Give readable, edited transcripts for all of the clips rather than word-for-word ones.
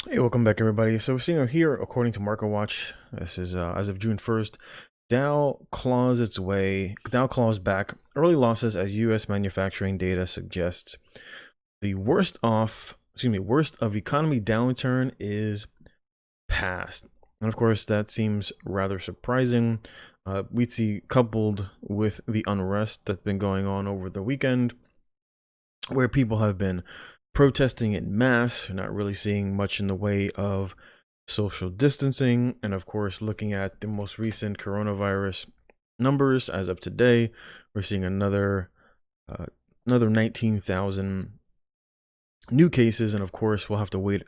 Hey, welcome back, everybody. So we're seeing here, according to MarketWatch, this is as of June 1st, Dow claws back early losses as U.S. manufacturing data suggests the worst of economy downturn is past. And of course, that seems rather surprising. We see coupled with the unrest that's been going on over the weekend, where people have been protesting in mass. You're not really seeing much in the way of social distancing. And of course, looking at the most recent coronavirus numbers as of today, we're seeing another 19,000 new cases. And of course, we'll have to wait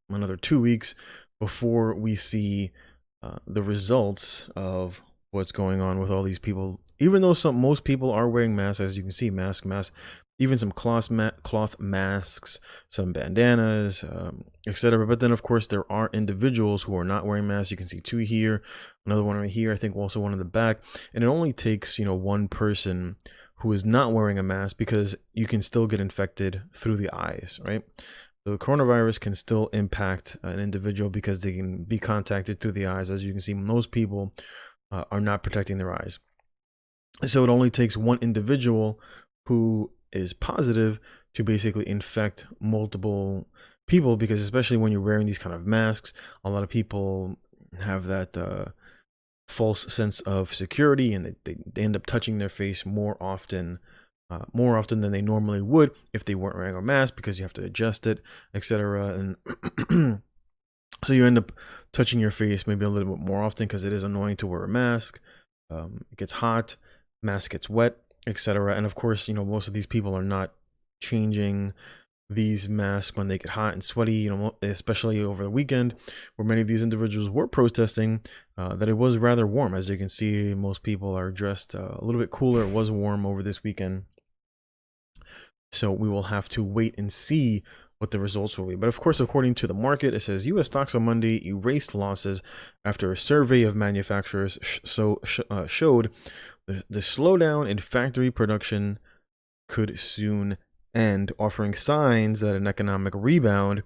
another 2 weeks before we see the results of what's going on with all these people. Even though most people are wearing masks, as you can see, masks, even some cloth masks, some bandanas, etc. But then, of course, there are individuals who are not wearing masks. You can see two here, another one right here. I think also one in the back. And it only takes, one person who is not wearing a mask, because you can still get infected through the eyes, right? So the coronavirus can still impact an individual because they can be contacted through the eyes. As you can see, most people are not protecting their eyes. So it only takes one individual who is positive to basically infect multiple people, because especially when you're wearing these kind of masks, a lot of people have that false sense of security, and they end up touching their face more often than they normally would if they weren't wearing a mask, because you have to adjust it, etc. And so you end up touching your face maybe a little bit more often, because it is annoying to wear a mask. It gets hot, mask gets wet, etc. And of course, most of these people are not changing these masks when they get hot and sweaty, especially over the weekend, where many of these individuals were protesting that it was rather warm. As you can see, most people are dressed a little bit cooler. It was warm over this weekend. So we will have to wait and see what the results will be. But of course, according to the market, it says U.S. stocks on Monday erased losses after a survey of manufacturers showed the slowdown in factory production could soon end, offering signs that an economic rebound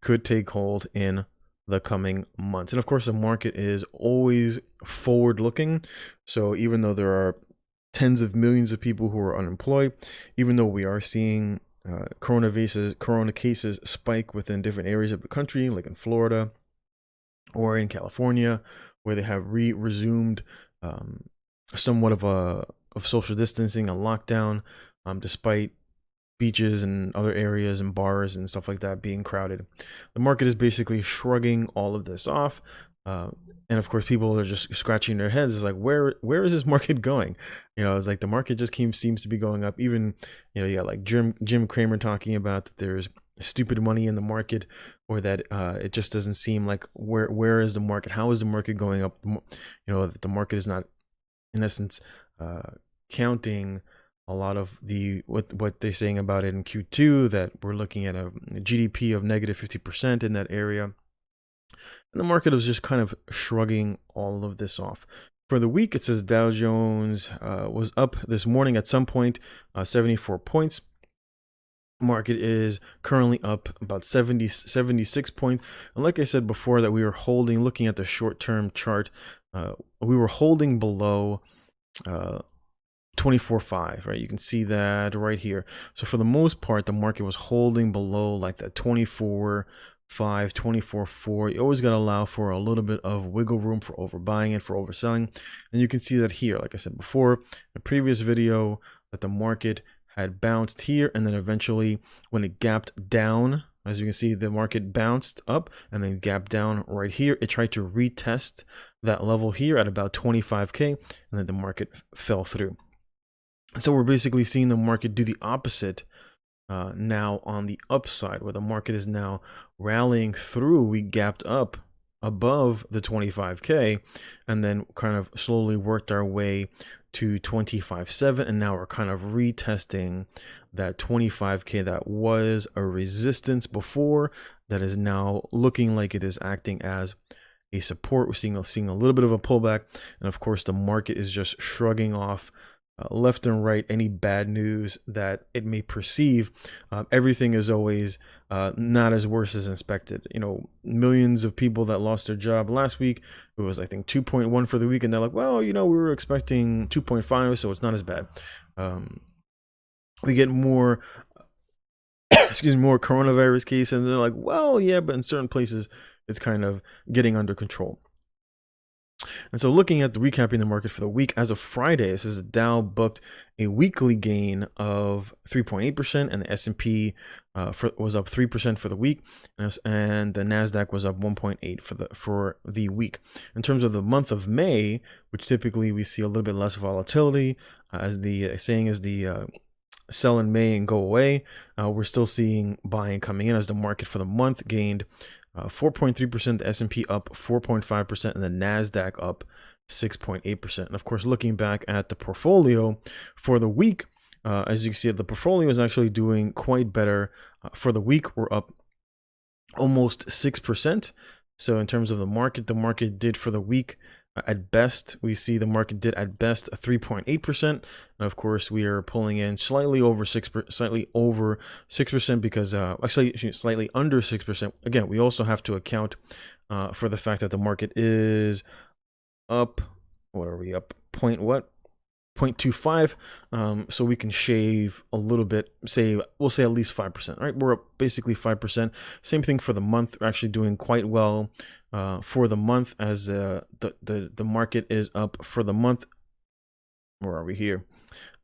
could take hold in the coming months. And of course, the market is always forward looking. So even though there are tens of millions of people who are unemployed, even though we are seeing corona cases spike within different areas of the country, like in Florida or in California, where they have resumed somewhat of social distancing, a lockdown, despite beaches and other areas and bars and stuff like that being crowded. The market is basically shrugging all of this off. And of course, people are just scratching their heads. It's like, where is this market going? It's like the market just seems to be going up. Even, you got like Jim Cramer talking about that there's stupid money in the market, or that it just doesn't seem like where is the market? How is the market going up? That the market is not, in essence, counting a lot of what they're saying about it in Q2, that we're looking at a GDP of negative 50% in that area. And the market was just kind of shrugging all of this off. For the week, it says Dow Jones was up this morning at some point, 74 points. Market is currently up about 76 points. And like I said before, that we were looking at the short-term chart, we were holding below 24.5, right? You can see that right here. So for the most part, the market was holding below like that 24.5, 24.4. You always got to allow for a little bit of wiggle room for overbuying and for overselling. And you can see that here, like I said before, in the previous video, that the market had bounced here, and then eventually when it gapped down, as you can see, the market bounced up and then gapped down right here. It tried to retest that level here at about 25K, and then the market fell through. So we're basically seeing the market do the opposite now on the upside, where the market is now rallying through. We gapped up above the 25K and then kind of slowly worked our way to 25.7, and now we're kind of retesting that 25K that was a resistance before, that is now looking like it is acting as a support. We're seeing a little bit of a pullback, and of course the market is just shrugging off left and right any bad news that it may perceive. Everything is always not as worse as expected. Millions of people that lost their job last week, it was I think 2.1 for the week, and they're like, well, we were expecting 2.5, so it's not as bad. We get more more coronavirus cases, and they're like, well, yeah, but in certain places it's kind of getting under control. And so looking at recapping the market for the week, as of Friday, this is Dow booked a weekly gain of 3.8%, and the S&P was up 3% for the week, and the NASDAQ was up 1.8 for the week. In terms of the month of May, which typically we see a little bit less volatility, as the saying is, the sell in May and go away, we're still seeing buying coming in, as the market for the month gained 4.3%, the S&P up 4.5%, and the NASDAQ up 6.8%. And of course, looking back at the portfolio for the week, as you can see, the portfolio is actually doing quite better. For the week, we're up almost 6%. So in terms of the market did for the week, at best, we see the market did at best 3.8%. And of course, we are pulling in slightly over 6%, because actually slightly under 6%. Again, we also have to account for the fact that the market is up. What are we up? 0.25. So we can shave a little bit, we'll say at least 5%, right? We're up basically 5%. Same thing for the month. We're actually doing quite well for the month, as the market is up for the month. Where are we here?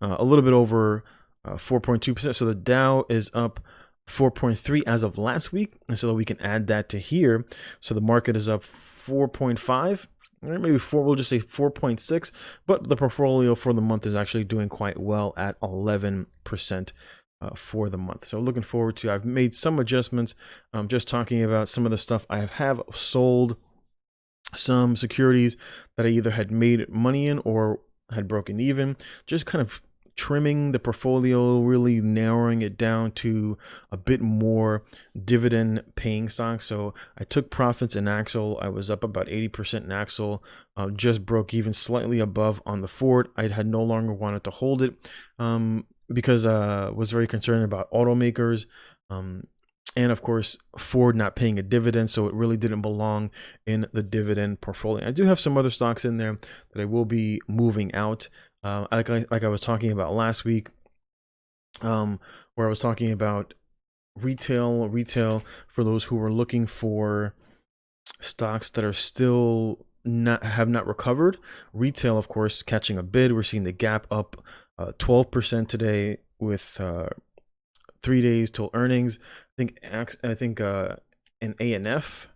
A little bit over 4.2%. So the Dow is up 4.3 as of last week, and so that we can add that to here. So the market is up 4.5. Maybe 4, we'll just say 4.6, but the portfolio for the month is actually doing quite well at 11% for the month. So looking forward to, I've made some adjustments. Just talking about some of the stuff I have sold, some securities that I either had made money in or had broken even, just kind of trimming the portfolio, really narrowing it down to a bit more dividend paying stocks. So I took profits in Axel. I was up about 80% in Axel, just broke even slightly above on the Ford. I had no longer wanted to hold it because I was very concerned about automakers. And of course, Ford not paying a dividend, so it really didn't belong in the dividend portfolio. I do have some other stocks in there that I will be moving out. Like I was talking about last week, where I was talking about retail for those who are looking for stocks that are still have not recovered. Retail, of course, catching a bid. We're seeing the gap up 12% today with 3 days till earnings. I think in A&F.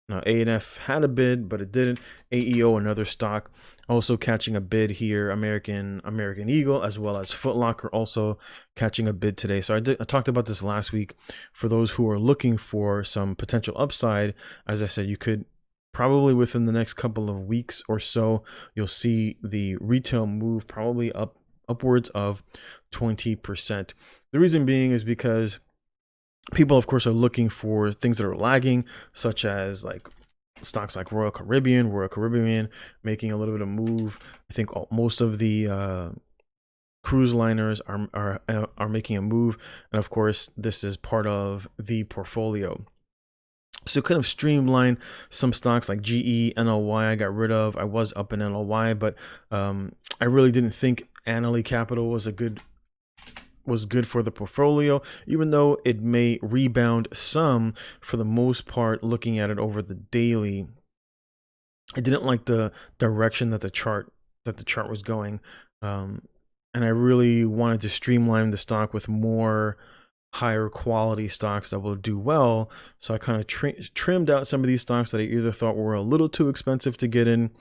Now, A&F had a bid, but it didn't. AEO, another stock, also catching a bid here. American Eagle, as well as Foot Locker, also catching a bid today. So I talked about this last week. For those who are looking for some potential upside, as I said, you could probably within the next couple of weeks or so, you'll see the retail move probably upwards of 20%. The reason being is because people, of course, are looking for things that are lagging, such as like stocks like Royal Caribbean making a little bit of move. I think most of the cruise liners are making a move, and of course, this is part of the portfolio. So kind of streamline some stocks like GE, NLY. I got rid of. I was up in NLY, but I really didn't think Annaly Capital was good for the portfolio, even though it may rebound some. For the most part, looking at it over the daily, I didn't like the direction that the chart was going, and I really wanted to streamline the stock with more higher quality stocks that will do well. So I kind of trimmed out some of these stocks that I either thought were a little too expensive to get in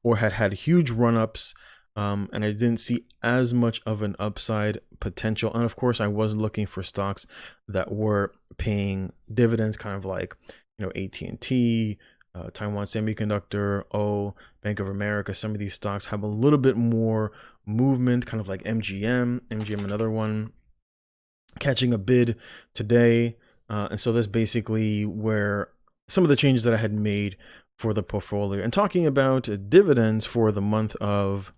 or had huge run-ups. And I didn't see as much of an upside potential. And of course, I was looking for stocks that were paying dividends, kind of like, AT&T, Taiwan Semiconductor, Bank of America. Some of these stocks have a little bit more movement, kind of like MGM, another one, catching a bid today. And so that's basically where some of the changes that I had made for the portfolio. And talking about dividends for the month of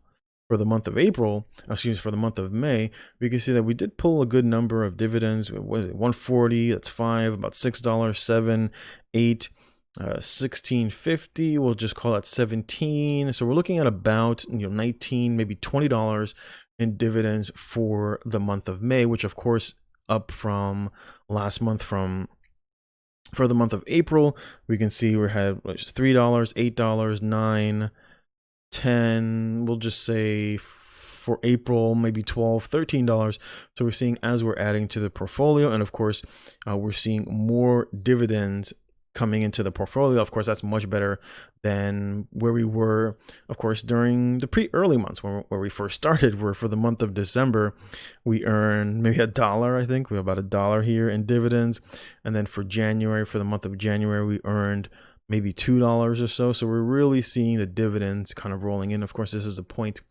for the month of April, excuse me, for the month of May, we can see that we did pull a good number of dividends. What is it? 140, that's 5, about $6, 7, 8, 16.50. We'll just call that 17. So we're looking at about 19, maybe $20 in dividends for the month of May, which of course up from last month. For the month of April, we can see we had $3, $8, 9, 10, we'll just say for April, maybe $12, $13. So we're seeing as we're adding to the portfolio, and of course, we're seeing more dividends coming into the portfolio. Of course, that's much better than where we were, of course, during the early months where we first started, where for the month of December, we earned maybe $1, I think. We have about $1 here in dividends. And then for January, for the month of January, we earned maybe $2 or so. So we're really seeing the dividends kind of rolling in. Of course, this is the point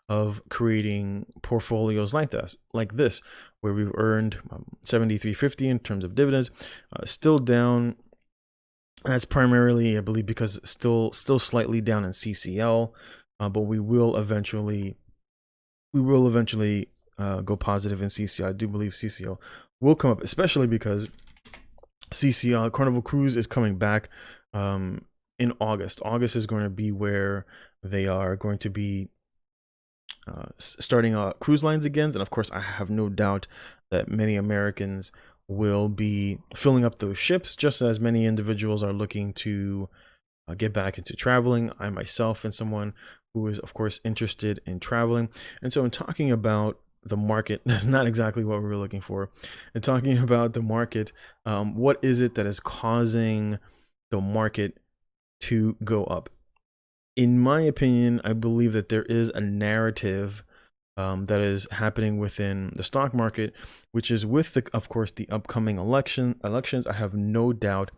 of creating portfolios like this, where we've earned $73.50 in terms of dividends, still down. That's primarily, I believe, because it's still slightly down in CCL, but we will eventually go positive in CCL. I do believe CCL will come up, especially because CCL Carnival Cruise is coming back in August. August is going to be where they are going to be starting cruise lines again, and of course, I have no doubt that many Americans will be filling up those ships, just as many individuals are looking to get back into traveling. I myself am someone who is, of course, interested in traveling. And so in talking about the market, that's not exactly what we were looking for. And talking about the market, what is it that is causing the market to go up? In my opinion, I believe that there is a narrative that is happening within the stock market, which is with of course, the upcoming elections. I have no doubt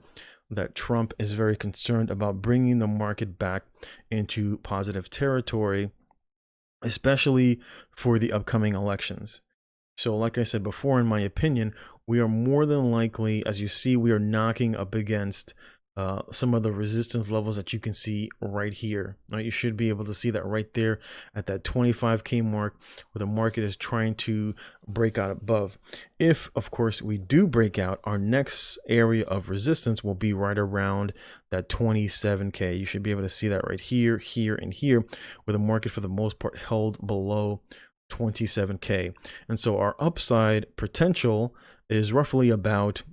that Trump is very concerned about bringing the market back into positive territory, especially for the upcoming elections. So like I said before, in my opinion, we are more than likely, as you see, we are knocking up against some of the resistance levels that you can see right here. Right? You should be able to see that right there at that 25K mark, where the market is trying to break out above. If, of course, we do break out, our next area of resistance will be right around that 27K. You should be able to see that right here, here, and here, where the market for the most part held below 27K. And so our upside potential is roughly about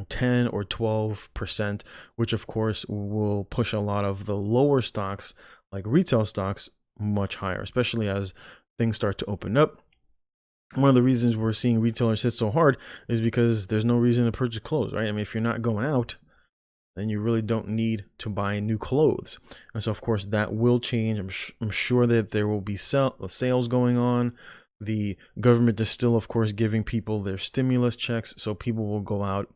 10 or 12%, which of course will push a lot of the lower stocks like retail stocks much higher, especially as things start to open up. One of the reasons we're seeing retailers hit so hard is because there's no reason to purchase clothes, right? I mean, if you're not going out, then you really don't need to buy new clothes. And so of course that will change. I'm sure that there will be sales going on. The government is still, of course, giving people their stimulus checks, so people will go out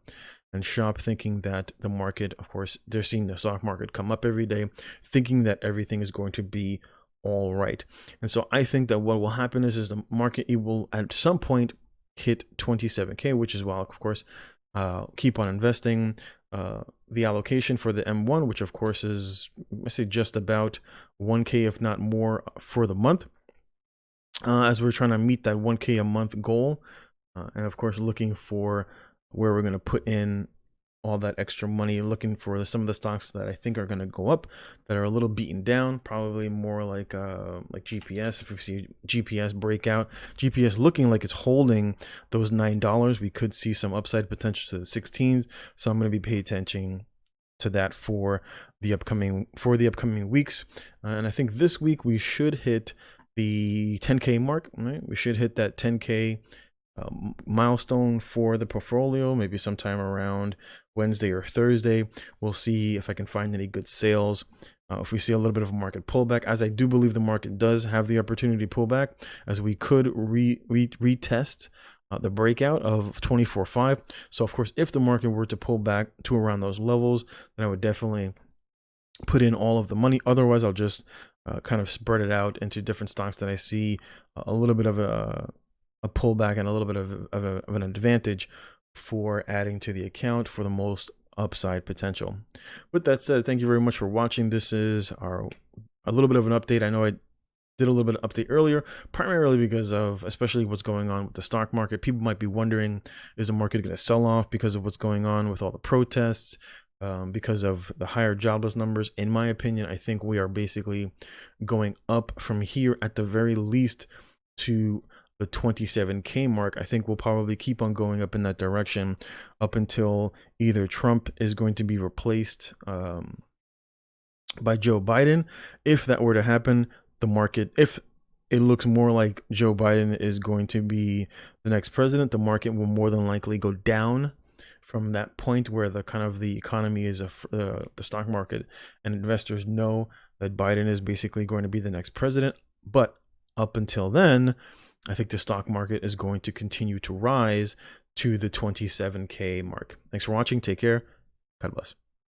and shop thinking that the market, of course, they're seeing the stock market come up every day, thinking that everything is going to be all right. And so I think that what will happen is the market, it will at some point hit 27K, which is why, of course, keep on investing. The allocation for the M1, which of course is, I say, just about 1K, if not more, for the month. As we're trying to meet that 1K a month goal, and of course looking for where we're going to put in all that extra money, looking for some of the stocks that I think are going to go up, that are a little beaten down, probably more like GPS. If we see GPS breakout, GPS looking like it's holding those $9, we could see some upside potential to the 16s. So I'm going to be paying attention to that for the upcoming weeks, and I think this week we should hit the 10K mark, right? We should hit that 10K milestone for the portfolio, maybe sometime around Wednesday or Thursday. We'll see if I can find any good sales. If we see a little bit of a market pullback, as I do believe the market does have the opportunity to pull back, as we could retest the breakout of 24.5. So of course, if the market were to pull back to around those levels, then I would definitely put in all of the money. Otherwise, I'll just kind of spread it out into different stocks that I see a little bit of a pullback and a little bit of an advantage for adding to the account for the most upside potential. With that said, thank you very much for watching. This is a little bit of an update. I know I did a little bit of update earlier, primarily because of especially what's going on with the stock market. People might be wondering, is the market going to sell off because of what's going on with all the protests, because of the higher jobless numbers? In my opinion, I think we are basically going up from here at the very least to the 27K mark. I think we'll probably keep on going up in that direction up until either Trump is going to be replaced by Joe Biden. If that were to happen, the market, if it looks more like Joe Biden is going to be the next president, the market will more than likely go down from that point where the kind of the economy is the stock market and investors know that Biden is basically going to be the next president. But up until then, I think the stock market is going to continue to rise to the 27K mark. Thanks for watching. Take care. God bless.